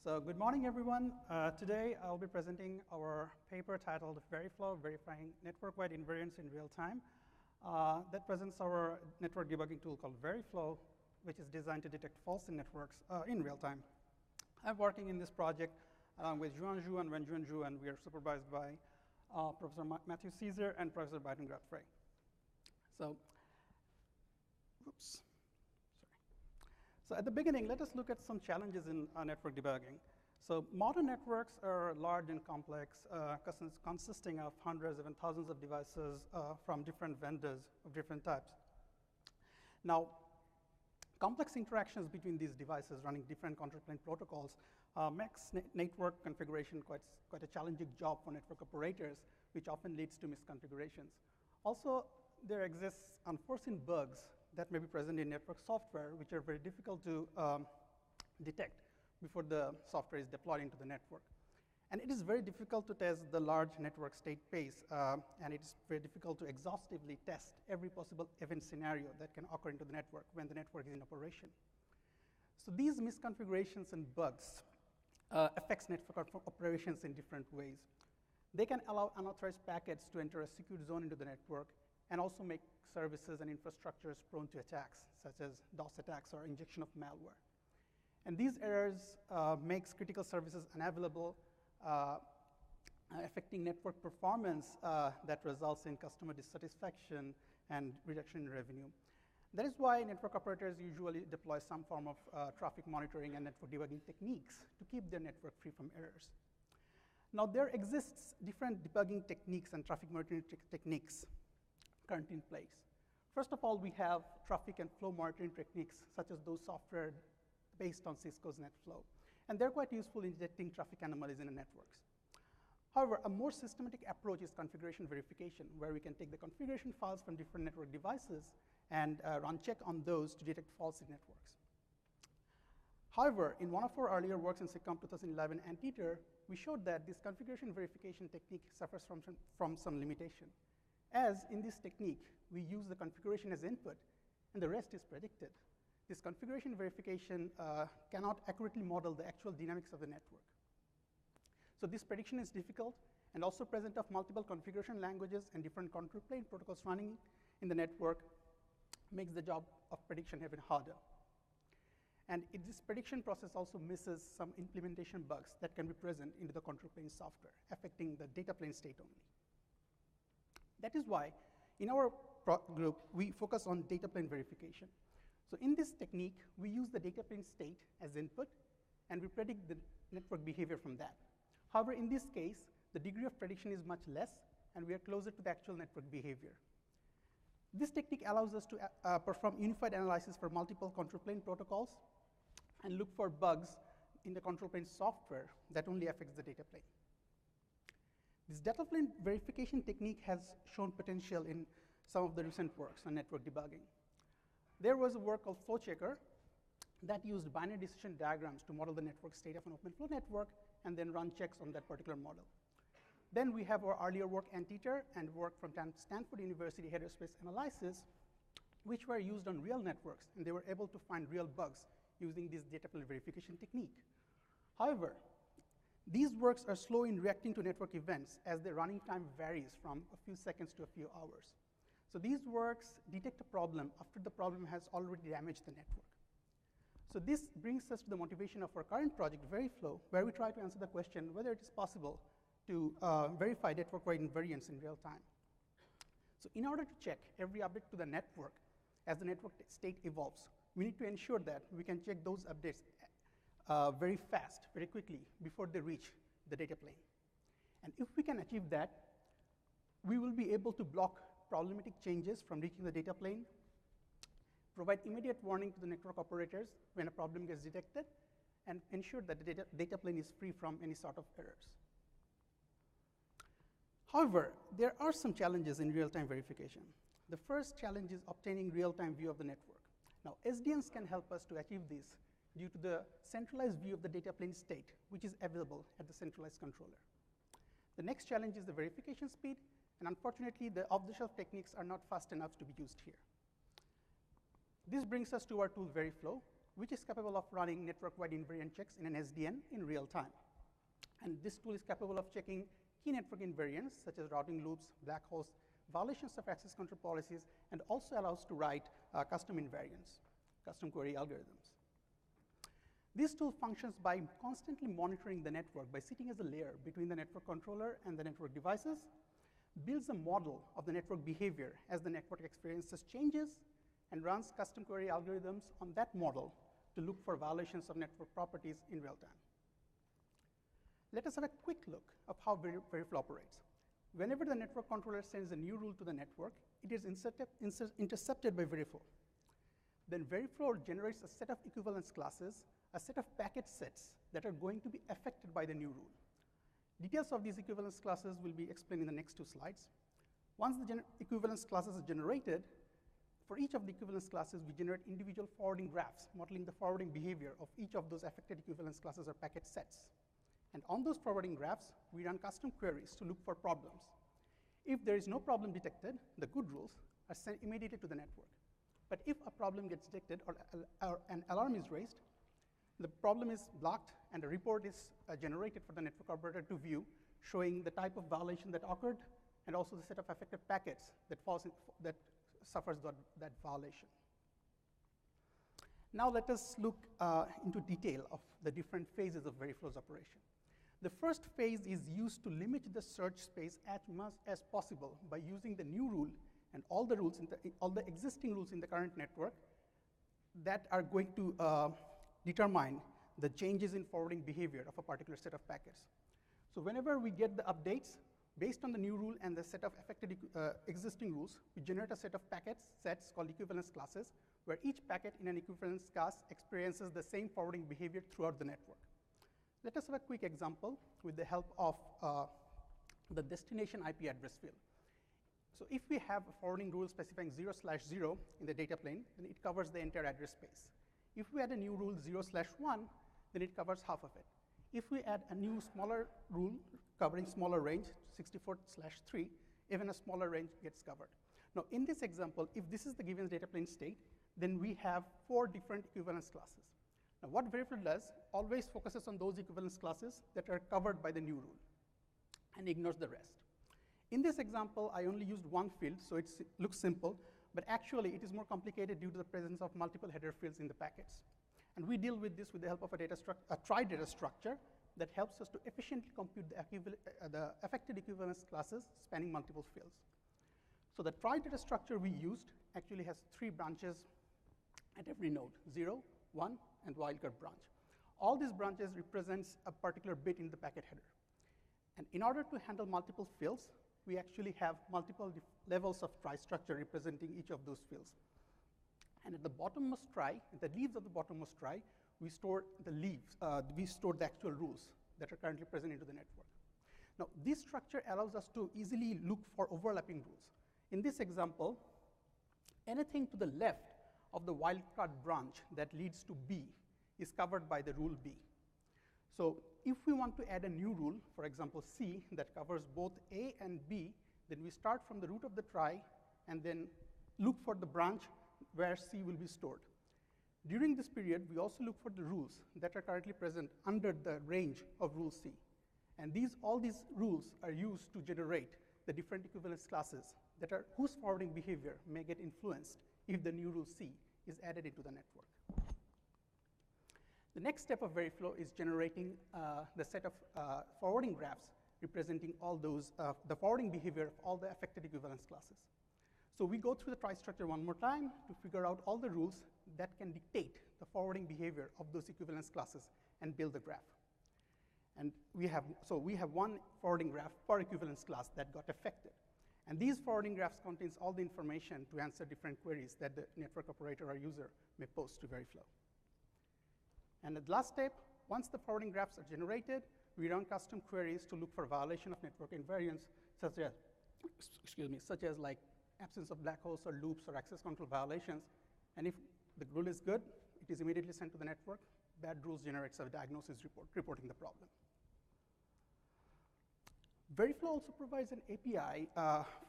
So good morning, everyone. Today, I'll be presenting our paper titled VeriFlow, Verifying Network-Wide Invariance in Real Time. That presents our network debugging tool called VeriFlow, which is designed to detect faults in networks in real time. I'm working in this project along with Juan Zhu and Wenjuan Zhu, and we are supervised by Professor Matthew Caesar and Professor Byron Godfrey. So, oops. So at the beginning, let us look at some challenges in network debugging. So modern networks are large and complex, consisting of hundreds, even thousands of devices from different vendors of different types. Now, complex interactions between these devices running different control plane protocols makes network configuration quite a challenging job for network operators, which often leads to misconfigurations. Also, there exists unforeseen bugs that may be present in network software, which are very difficult to detect before the software is deployed into the network. And it is very difficult to test the large network state space, and it is very difficult to exhaustively test every possible event scenario that can occur into the network when the network is in operation. So these misconfigurations and bugs affects network operations in different ways. They can allow unauthorized packets to enter a secure zone into the network, and also make services and infrastructures prone to attacks, such as DOS attacks or injection of malware. And these errors makes critical services unavailable, affecting network performance that results in customer dissatisfaction and reduction in revenue. That is why network operators usually deploy some form of traffic monitoring and network debugging techniques to keep their network free from errors. Now, there exists different debugging techniques and traffic monitoring techniques currently in place. First of all, we have traffic and flow monitoring techniques, such as those software based on Cisco's NetFlow. And they're quite useful in detecting traffic anomalies in the networks. However, a more systematic approach is configuration verification, where we can take the configuration files from different network devices and run check on those to detect faults in networks. However, in one of our earlier works in SIGCOMP 2011 Anteater, we showed that this configuration verification technique suffers from some limitation. As in this technique, we use the configuration as input, and the rest is predicted. This configuration verification cannot accurately model the actual dynamics of the network. So this prediction is difficult, and also present of multiple configuration languages and different control plane protocols running in the network makes the job of prediction even harder. And this prediction process also misses some implementation bugs that can be present into the control plane software, affecting the data plane state only. That is why, in our group, we focus on data plane verification. So in this technique, we use the data plane state as input, and we predict the network behavior from that. However, in this case, the degree of prediction is much less, and we are closer to the actual network behavior. This technique allows us to perform unified analysis for multiple control plane protocols and look for bugs in the control plane software that only affects the data plane. This data plane verification technique has shown potential in some of the recent works on network debugging. There was a work called FlowChecker that used binary decision diagrams to model the network state of an open flow network and then run checks on that particular model. Then we have our earlier work Anteater and work from Stanford University header space analysis, which were used on real networks, and they were able to find real bugs using this data plane verification technique. However, these works are slow in reacting to network events, as their running time varies from a few seconds to a few hours. So these works detect a problem after the problem has already damaged the network. So this brings us to the motivation of our current project, VeriFlow, where we try to answer the question whether it is possible to verify network-wide invariance in real time. So in order to check every update to the network as the network state evolves, we need to ensure that we can check those updates very fast, very quickly, before they reach the data plane. And if we can achieve that, we will be able to block problematic changes from reaching the data plane, provide immediate warning to the network operators when a problem gets detected, and ensure that the data plane is free from any sort of errors. However, there are some challenges in real-time verification. The first challenge is obtaining real-time view of the network. Now, SDNs can help us to achieve this due to the centralized view of the data plane state, which is available at the centralized controller. The next challenge is the verification speed, and unfortunately, the off-the-shelf techniques are not fast enough to be used here. This brings us to our tool, VeriFlow, which is capable of running network-wide invariant checks in an SDN in real time. And this tool is capable of checking key network invariants, such as routing loops, black holes, violations of access control policies, and also allows to write custom invariants, custom query algorithms. This tool functions by constantly monitoring the network by sitting as a layer between the network controller and the network devices, builds a model of the network behavior as the network experiences changes, and runs custom query algorithms on that model to look for violations of network properties in real time. Let us have a quick look of how Veriflow operates. Whenever the network controller sends a new rule to the network, it is intercepted by Veriflow. Then Veriflow generates a set of equivalence classes, a set of packet sets that are going to be affected by the new rule. Details of these equivalence classes will be explained in the next 2 slides. Once the equivalence classes are generated, for each of the equivalence classes, we generate individual forwarding graphs, modeling the forwarding behavior of each of those affected equivalence classes or packet sets. And on those forwarding graphs, we run custom queries to look for problems. If there is no problem detected, the good rules are sent immediately to the network. But if a problem gets detected or an alarm is raised, the problem is blocked and a report is generated for the network operator to view, showing the type of violation that occurred and also the set of affected packets that suffers that violation. Now let us look into detail of the different phases of Veriflow's operation. The first phase is used to limit the search space as much as possible by using the new rule and all the existing rules in the current network that are going to determine the changes in forwarding behavior of a particular set of packets. So whenever we get the updates, based on the new rule and the set of affected existing rules, we generate a set of packet sets called equivalence classes, where each packet in an equivalence class experiences the same forwarding behavior throughout the network. Let us have a quick example with the help of the destination IP address field. So if we have a forwarding rule specifying 0/0 in the data plane, then it covers the entire address space. If we add a new rule 0/1, then it covers half of it. If we add a new smaller rule covering smaller range, 64/3, even a smaller range gets covered. Now in this example, if this is the given data plane state, then we have 4 different equivalence classes. Now what Veriflow does, always focuses on those equivalence classes that are covered by the new rule and ignores the rest. In this example, I only used 1 field, so it looks simple, but actually it is more complicated due to the presence of multiple header fields in the packets. And we deal with this with the help of a tri-data structure that helps us to efficiently compute the affected equivalence classes spanning multiple fields. So the tri-data structure we used actually has 3 branches at every node, 0, 1, and wildcard branch. All these branches represents a particular bit in the packet header. And in order to handle multiple fields, we actually have multiple levels of trie structure representing each of those fields. And at the bottommost trie, at the leaves of the bottommost trie, we store the leaves, we store the actual rules that are currently present into the network. Now, this structure allows us to easily look for overlapping rules. In this example, anything to the left of the wildcard branch that leads to B is covered by the rule B. So if we want to add a new rule, for example, C, that covers both A and B, then we start from the root of the trie and then look for the branch where C will be stored. During this period, we also look for the rules that are currently present under the range of rule C. And all these rules are used to generate the different equivalence classes that are whose forwarding behavior may get influenced if the new rule C is added into the network. The next step of Veriflow is generating the set of forwarding graphs representing all those, the forwarding behavior of all the affected equivalence classes. So we go through the trie structure one more time to figure out all the rules that can dictate the forwarding behavior of those equivalence classes and build the graph. And we have 1 forwarding graph per equivalence class that got affected. And these forwarding graphs contains all the information to answer different queries that the network operator or user may post to Veriflow. And the last step, once the forwarding graphs are generated, we run custom queries to look for violation of network invariants, such as like absence of black holes or loops or access control violations. And if the rule is good, it is immediately sent to the network. Bad rules generates a diagnosis report reporting the problem. Veriflow also provides an API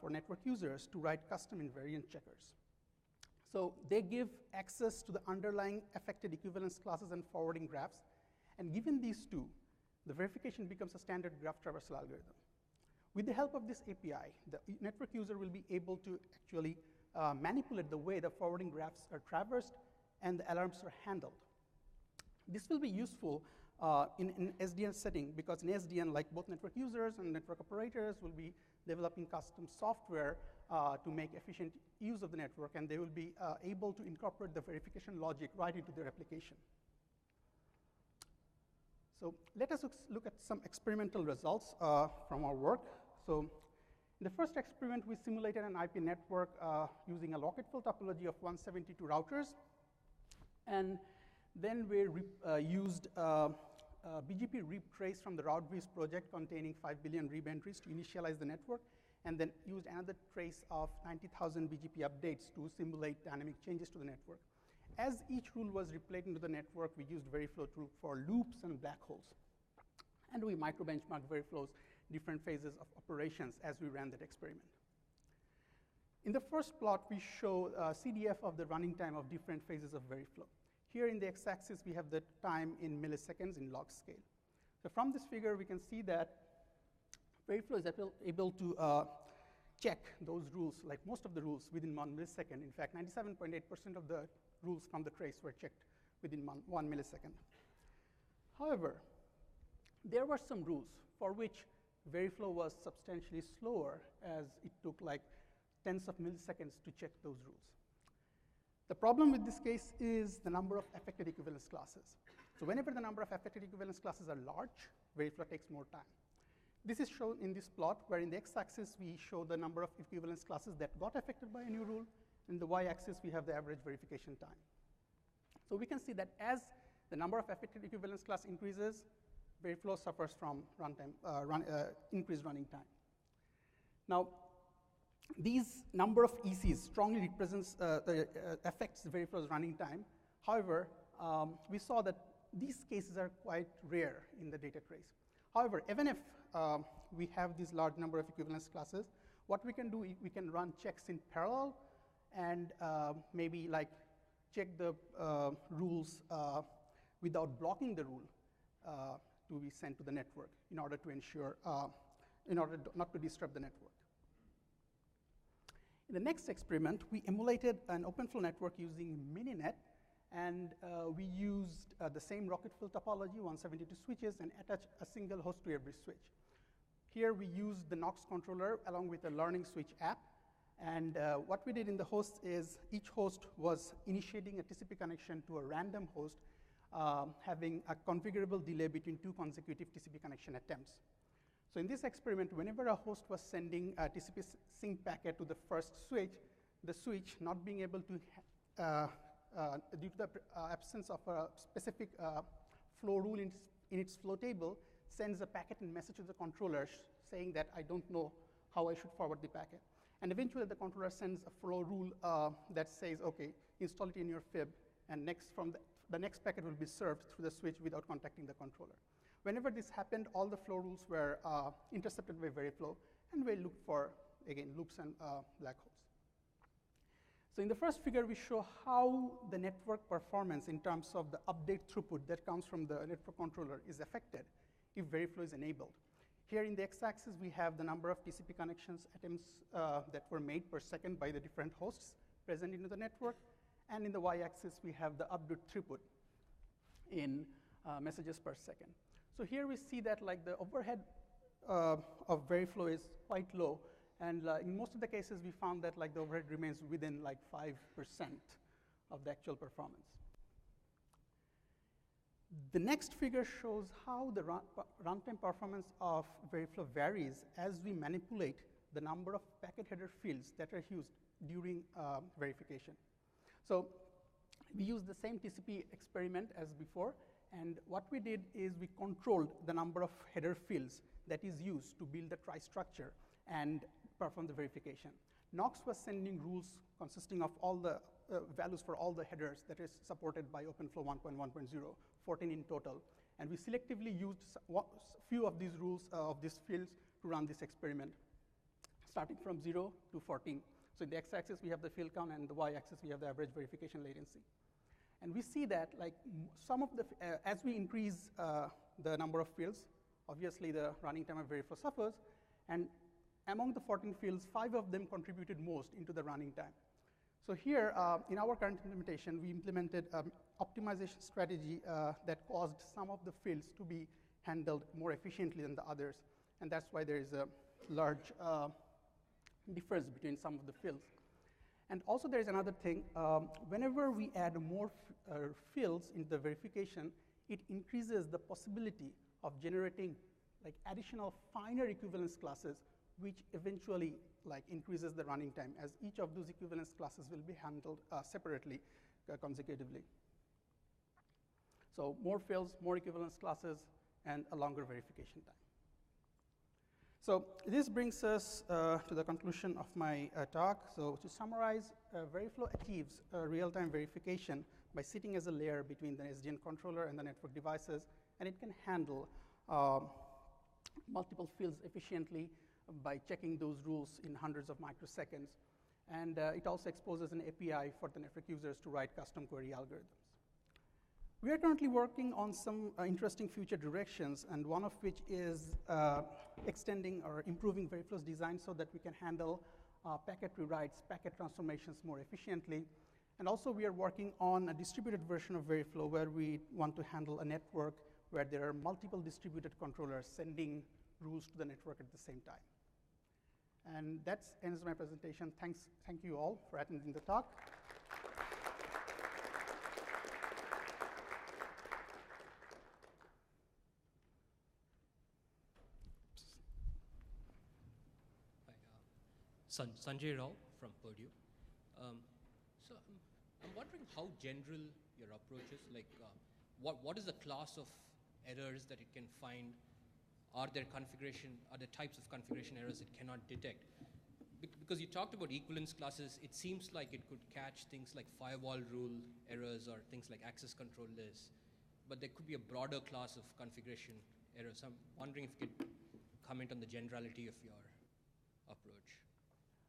for network users to write custom invariant checkers. So they give access to the underlying affected equivalence classes and forwarding graphs. And given these two, the verification becomes a standard graph traversal algorithm. With the help of this API, the network user will be able to actually manipulate the way the forwarding graphs are traversed and the alarms are handled. This will be useful in SDN setting, because in SDN, like both network users and network operators will be developing custom software to make efficient use of the network, and they will be able to incorporate the verification logic right into their application. So let us look at some experimental results from our work. So in the first experiment, we simulated an IP network using a locket-full topology of 172 routers. And then we used BGP RIB trace from the RoutViews project containing 5 billion RIB entries to initialize the network, and then used another trace of 90,000 BGP updates to simulate dynamic changes to the network. As each rule was replayed into the network, we used Veriflow for loops and black holes. And we micro-benchmarked Veriflow's different phases of operations as we ran that experiment. In the first plot, we show CDF of the running time of different phases of Veriflow. Here in the x-axis, we have the time in milliseconds in log scale. So from this figure, we can see that Veriflow is able to check those rules, like most of the rules, within 1 millisecond. In fact, 97.8% of the rules from the trace were checked within 1 millisecond. However, there were some rules for which Veriflow was substantially slower, as it took like tens of milliseconds to check those rules. The problem with this case is the number of affected equivalence classes. So whenever the number of affected equivalence classes are large, Veriflow takes more time. This is shown in this plot, where in the x-axis we show the number of equivalence classes that got affected by a new rule. In the y-axis, we have the average verification time. So we can see that as the number of affected equivalence class increases, Veriflow suffers from increased running time. Now, these number of ECs strongly represents affects Veriflow's running time. However, we saw that these cases are quite rare in the data trace. However, even if we have this large number of equivalence classes, what we can do, we can run checks in parallel and maybe like check the rules without blocking the rule to be sent to the network in order to ensure, not to disrupt the network. In the next experiment, we emulated an OpenFlow network using Mininet, and we used the same rocket-full topology, 172 switches, and attached a single host to every switch. Here we used the Knox controller along with a learning switch app. And what we did in the host is each host was initiating a TCP connection to a random host, having a configurable delay between 2 consecutive TCP connection attempts. So in this experiment, whenever a host was sending a TCP sync packet to the first switch, the switch, not being able to, due to the absence of a specific flow rule in its flow table, sends a packet and message to the controller saying that I don't know how I should forward the packet. And eventually the controller sends a flow rule that says, okay, install it in your fib, and the next packet will be served through the switch without contacting the controller. Whenever this happened, all the flow rules were intercepted by Veriflow, and we looked for, again, loops and black holes. So in the first figure, we show how the network performance in terms of the update throughput that comes from the network controller is affected if Veriflow is enabled. Here in the x-axis, we have the number of TCP connections attempts that were made per second by the different hosts present in the network. And in the y-axis, we have the update throughput in messages per second. So here we see that like the overhead of Veriflow is quite low. And in most of the cases, we found that like the overhead remains within like 5% of the actual performance. The next figure shows how the runtime performance of Veriflow varies as we manipulate the number of packet header fields that are used during verification. So we used the same TCP experiment as before, and what we did is we controlled the number of header fields that is used to build the tri-structure and perform the verification. Knox was sending rules consisting of all the values for all the headers that is supported by OpenFlow 1.1.0, 14 in total. And we selectively used few of these rules of these fields to run this experiment, starting from 0 to 14. So in the x-axis, we have the field count, and the y-axis, we have the average verification latency. And we see that like some of the, as we increase the number of fields, obviously the running time of Veriflow suffers, and among the 14 fields, 5 of them contributed most into the running time. So here, in our current implementation, we implemented an optimization strategy that caused some of the fields to be handled more efficiently than the others, and that's why there is a large difference between some of the fields. And also there is another thing, whenever we add more fields in the verification, it increases the possibility of generating like additional finer equivalence classes, which eventually like increases the running time, as each of those equivalence classes will be handled separately, consecutively. So more fields, more equivalence classes, and a longer verification time. So this brings us to the conclusion of my talk. So to summarize, Veriflow achieves real-time verification by sitting as a layer between the SDN controller and the network devices, and it can handle multiple fields efficiently by checking those rules in hundreds of microseconds. And it also exposes an API for the network users to write custom query algorithms. We are currently working on some interesting future directions, and one of which is extending or improving Veriflow's design so that we can handle packet rewrites, packet transformations more efficiently. And also we are working on a distributed version of Veriflow where we want to handle a network where there are multiple distributed controllers sending rules to the network at the same time. And that ends my presentation. Thank you all for attending the talk. Sanjay Rao from Purdue. So I'm wondering how general your approach is. Like, what is the class of errors that it can find? Are there types of configuration errors it cannot detect? Because you talked about equivalence classes, it seems like it could catch things like firewall rule errors or things like access control lists, but there could be a broader class of configuration errors. I'm wondering if you could comment on the generality of your approach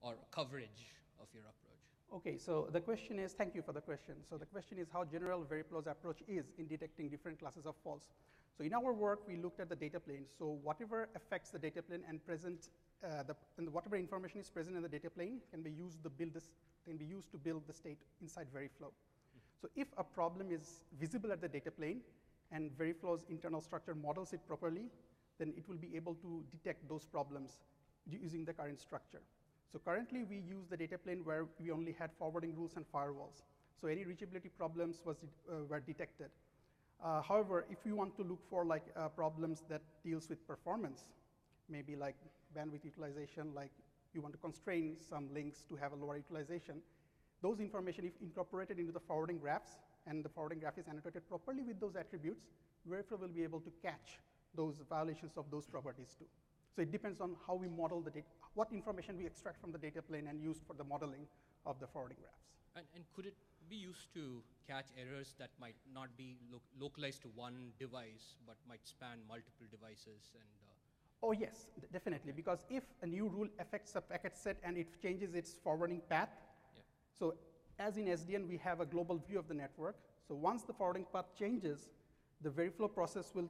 or coverage of your approach. Okay, so the question is, thank you for the question. So the question is how general Veriflow's approach is in detecting different classes of faults. So in our work, we looked at the data plane. So whatever affects the data plane and whatever information is present in the data plane can be used to build the state inside Veriflow. So if a problem is visible at the data plane and Veriflow's internal structure models it properly, then it will be able to detect those problems using the current structure. So currently we use the data plane where we only had forwarding rules and firewalls. So any reachability problems were detected. However, if you want to look for like problems that deals with performance, maybe like bandwidth utilization, like you want to constrain some links to have a lower utilization, those information, if incorporated into the forwarding graphs, and the forwarding graph is annotated properly with those attributes, Veriflow will be able to catch those violations of those properties too. So it depends on how we model the data, what information we extract from the data plane and use for the modeling of the forwarding graphs. And could it be used to catch errors that might not be localized to one device, but might span multiple devices? And oh yes, definitely, because if a new rule affects a packet set and it changes its forwarding path, so as in SDN, we have a global view of the network. So once the forwarding path changes, the Veriflow process will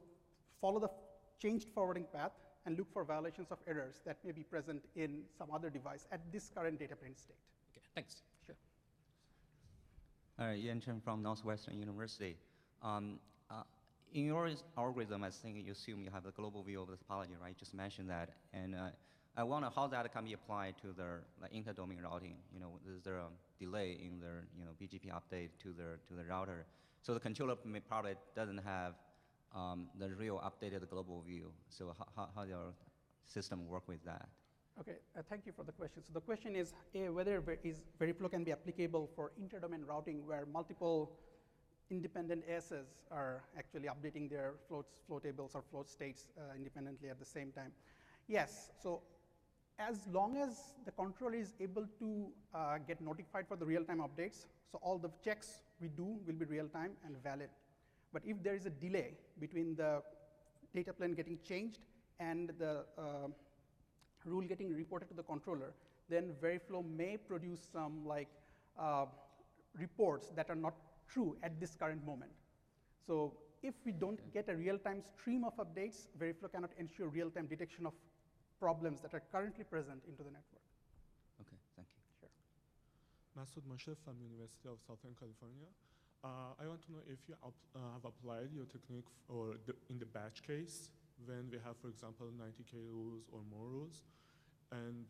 follow the changed forwarding path and look for violations of errors that may be present in some other device at this current data plane state. Okay, thanks. Sure. Yan Chen from Northwestern University. In your algorithm, I think you assume you have a global view of the topology, right? You just mentioned that. And I wonder how that can be applied to the inter-domain routing. You know, is there a delay in the BGP update to the router? So the controller probably doesn't have the real updated global view. So how your system work with that? Okay, thank you for the question. So the question is whether Veriflow can be applicable for inter-domain routing where multiple independent ASs are actually updating their flow tables or float states independently at the same time. Yes, so as long as the controller is able to get notified for the real-time updates, so all the checks we do will be real-time and valid. But if there is a delay between the data plane getting changed and the rule getting reported to the controller, then Veriflow may produce some like reports that are not true at this current moment. So if we don't get a real-time stream of updates, Veriflow cannot ensure real-time detection of problems that are currently present into the network. Okay, thank you. Sure. Masood Moshe from University of Southern California. I want to know if you have applied your technique in the batch case when we have, for example, 90K rules or more rules. And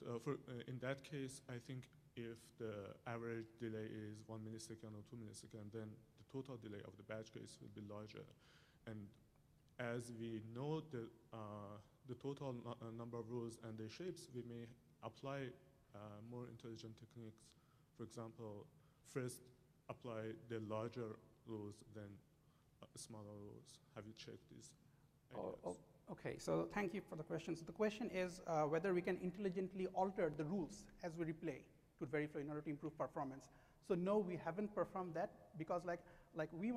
in that case, I think if the average delay is 1 millisecond or 2 milliseconds, then the total delay of the batch case will be larger. And as we know the total number of rules and their shapes, we may apply more intelligent techniques. For example, first apply the larger rules than smaller rules. Have you checked these ideas? Okay, so thank you for the question. So the question is whether we can intelligently alter the rules as we replay to Veriflow in order to improve performance. So no, we haven't performed that because like we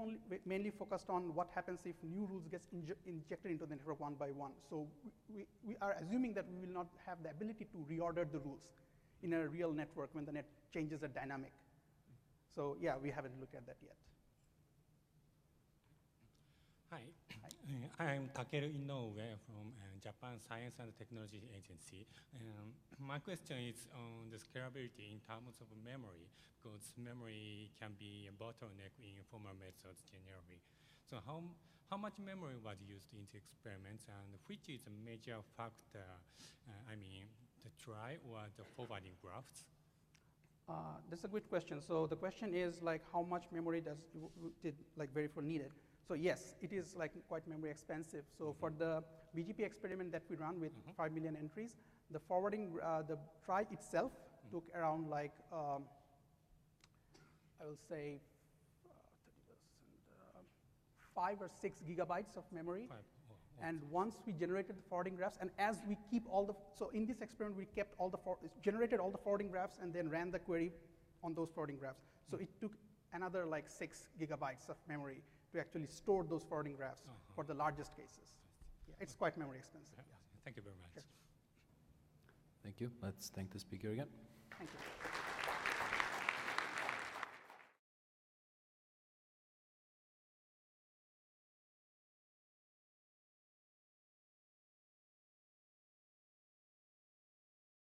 mainly focused on what happens if new rules gets injected into the network one by one. So we are assuming that we will not have the ability to reorder the rules in a real network when the net changes are dynamic. So yeah, we haven't looked at that yet. Hi, I'm Takeru Inoue from Japan Science and Technology Agency. My question is on the scalability in terms of memory, because memory can be a bottleneck in formal methods generally. So how much memory was used in the experiments, and which is a major factor, the try or the forwarding graphs? That's a good question. So the question is like how much memory did like Veriflow needed? So yes, it is like quite memory expensive. So for the BGP experiment that we ran with 5 million entries, the forwarding, the try itself took around like, I will say 5 or 6 gigabytes of memory. And once we generated the forwarding graphs, and as we keep all the, so in this experiment, we kept all the, generated all the forwarding graphs and then ran the query on those forwarding graphs. So it took another like 6 gigabytes of memory to actually store those forwarding graphs for the largest cases. Yeah, it's quite memory expensive. Yeah. Thank you very much. Sure. Thank you. Let's thank the speaker again. Thank you.